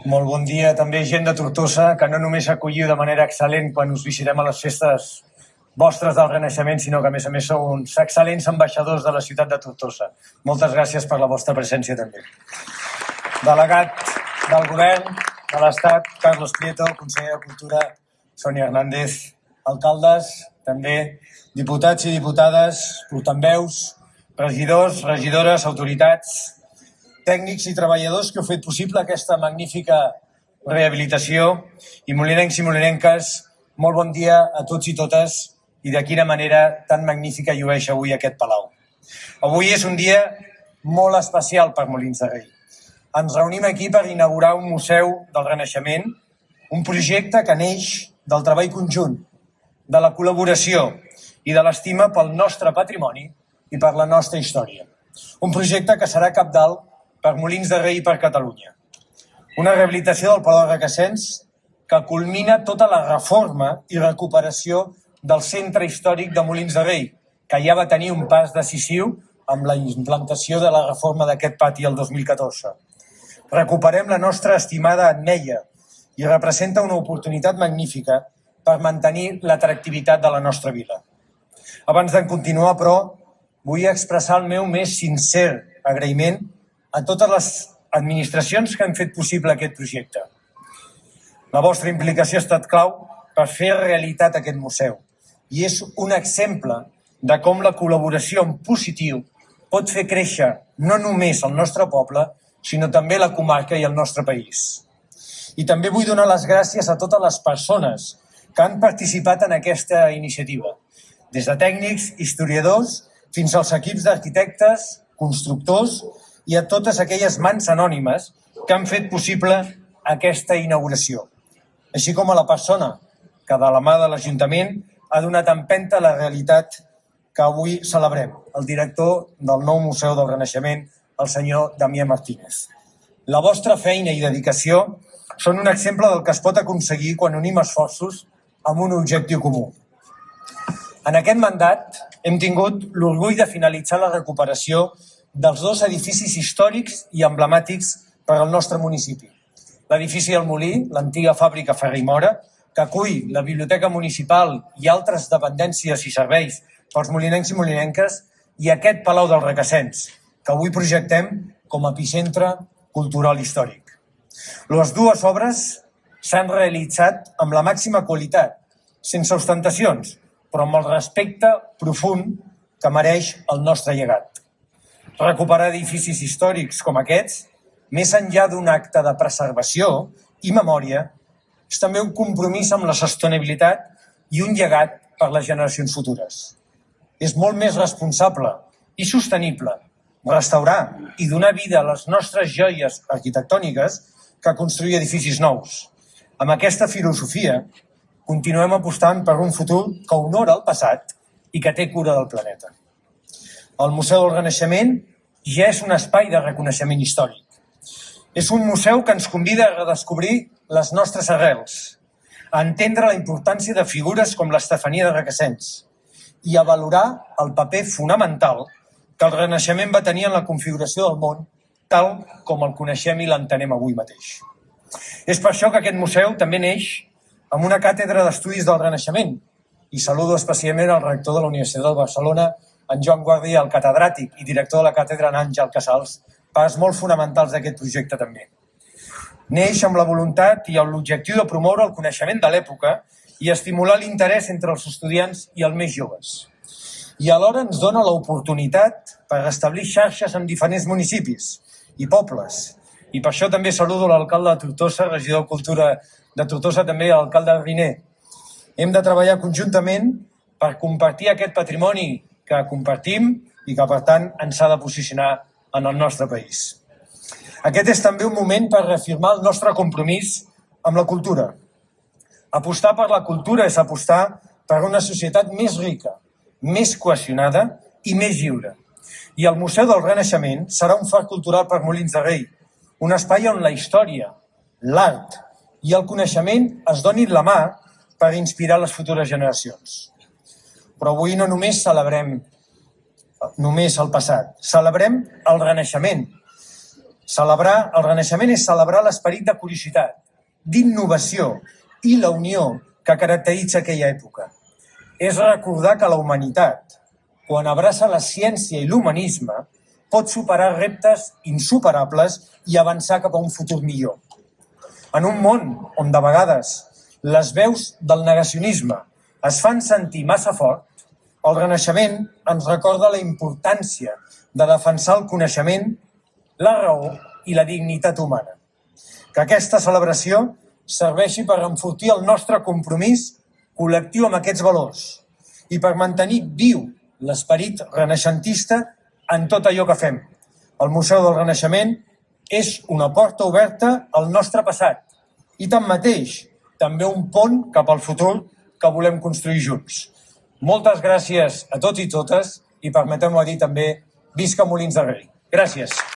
Molt bon dia també gent de Tortosa, que no només acolliu de manera excel·lent quan us visitem a les festes vostres del Renaixement, sinó que a més sou uns excel·lents ambaixadors de la ciutat de Tortosa. Moltes gràcies per la vostra presència també. Delegat del govern de l'Estat, Carlos Prieto, conseller de Cultura, Sònia Hernández, alcaldes, també diputats i diputades, portaveus, regidors, regidores, autoritats, tècnics i treballadors que heu fet possible aquesta magnífica rehabilitació i molinencs i molinenques, molt bon dia a tots i totes i de quina manera tan magnífica llueix avui aquest palau. Avui és un dia molt especial per Molins de Rei. Ens reunim aquí per inaugurar un museu del Renaixement, un projecte que neix del treball conjunt, de la col·laboració i de l'estima pel nostre patrimoni i per la nostra història. Un projecte que serà cabdal per Molins de Rei i per Catalunya. Una rehabilitació del Palau de Requesens que culmina tota la reforma i recuperació del centre històric de Molins de Rei, que ja va tenir un pas decisiu amb la implantació de la reforma d'aquest pati el 2014. Recuperem la nostra estimada Ametlla i representa una oportunitat magnífica per mantenir l'atractivitat de la nostra vila. Abans de continuar, però, vull expressar el meu més sincer agraïment a totes les administracions que han fet possible aquest projecte. La vostra implicació ha estat clau per fer realitat aquest museu i és un exemple de com la col·laboració en positiu pot fer créixer no només el nostre poble, sinó també la comarca i el nostre país. I també vull donar les gràcies a totes les persones que han participat en aquesta iniciativa, des de tècnics, historiadors, fins als equips d'arquitectes, constructors i a totes aquelles mans anònimes que han fet possible aquesta inauguració, així com a la persona que de la mà de l'Ajuntament ha donat empenta a la realitat que avui celebrem, el director del nou Museu del Renaixement, el senyor Damià Martínez. La vostra feina i dedicació són un exemple del que es pot aconseguir quan unim esforços amb un objectiu comú. En aquest mandat hem tingut l'orgull de finalitzar la recuperació dels dos edificis històrics i emblemàtics per al nostre municipi. L'edifici del Molí, l'antiga fàbrica Ferrer i Mora, que acull la Biblioteca Municipal i altres dependències i serveis pels molinencs i molinenques, i aquest Palau del Requesens, que avui projectem com a epicentre cultural històric. Les dues obres s'han realitzat amb la màxima qualitat, sense ostentacions, però amb el respecte profund que mereix el nostre llegat. Recuperar edificis històrics com aquests, més enllà d'un acte de preservació i memòria, és també un compromís amb la sostenibilitat i un llegat per les generacions futures. És molt més responsable i sostenible restaurar i donar vida a les nostres joies arquitectòniques que construir edificis nous. Amb aquesta filosofia, continuem apostant per un futur que honora el passat i que té cura del planeta. El Museu del Renaixement ja és un espai de reconeixement històric. És un museu que ens convida a redescobrir les nostres arrels, a entendre la importància de figures com l'Estefania de Requesens i a valorar el paper fonamental que el Renaixement va tenir en la configuració del món tal com el coneixem i l'entenem avui mateix. És per això que aquest museu també neix amb una càtedra d'estudis del Renaixement i saludo especialment al rector de la Universitat de Barcelona, en Joan Guàrdia, el catedràtic i director de la càtedra, en Àngel Casals, parts molt fonamentals d'aquest projecte també. Neix amb la voluntat i amb l'objectiu de promoure el coneixement de l'època i estimular l'interès entre els estudiants i els més joves. I alhora ens dona l'oportunitat per establir xarxes en diferents municipis i pobles. I per això també saludo l'alcalde de Tortosa, regidor de Cultura de Tortosa, també l'alcalde Riner. Hem de treballar conjuntament per compartir aquest patrimoni que compartim i que, per tant, ens ha de posicionar en el nostre país. Aquest és també un moment per reafirmar el nostre compromís amb la cultura. Apostar per la cultura és apostar per una societat més rica, més cohesionada i més lliure. I el Museu del Renaixement serà un far cultural per Molins de Rei, un espai on la història, l'art i el coneixement es donin la mà per inspirar les futures generacions. Però avui no només celebrem el passat, celebrem el Renaixement. Celebrar el Renaixement és celebrar l'esperit de curiositat, d'innovació i la unió que caracteritza aquella època. És recordar que la humanitat, quan abraça la ciència i l'humanisme, pot superar reptes insuperables i avançar cap a un futur millor. En un món on de vegades les veus del negacionisme es fan sentir massa fort, el Renaixement ens recorda la importància de defensar el coneixement, la raó i la dignitat humana. Que aquesta celebració serveixi per enfortir el nostre compromís col·lectiu amb aquests valors i per mantenir viu l'esperit renaixentista en tot allò que fem. El Museu del Renaixement és una porta oberta al nostre passat i, tanmateix, també un pont cap al futur que volem construir junts. Moltes gràcies a tots i totes i permeteu-me dir també visca Molins de Rei. Gràcies.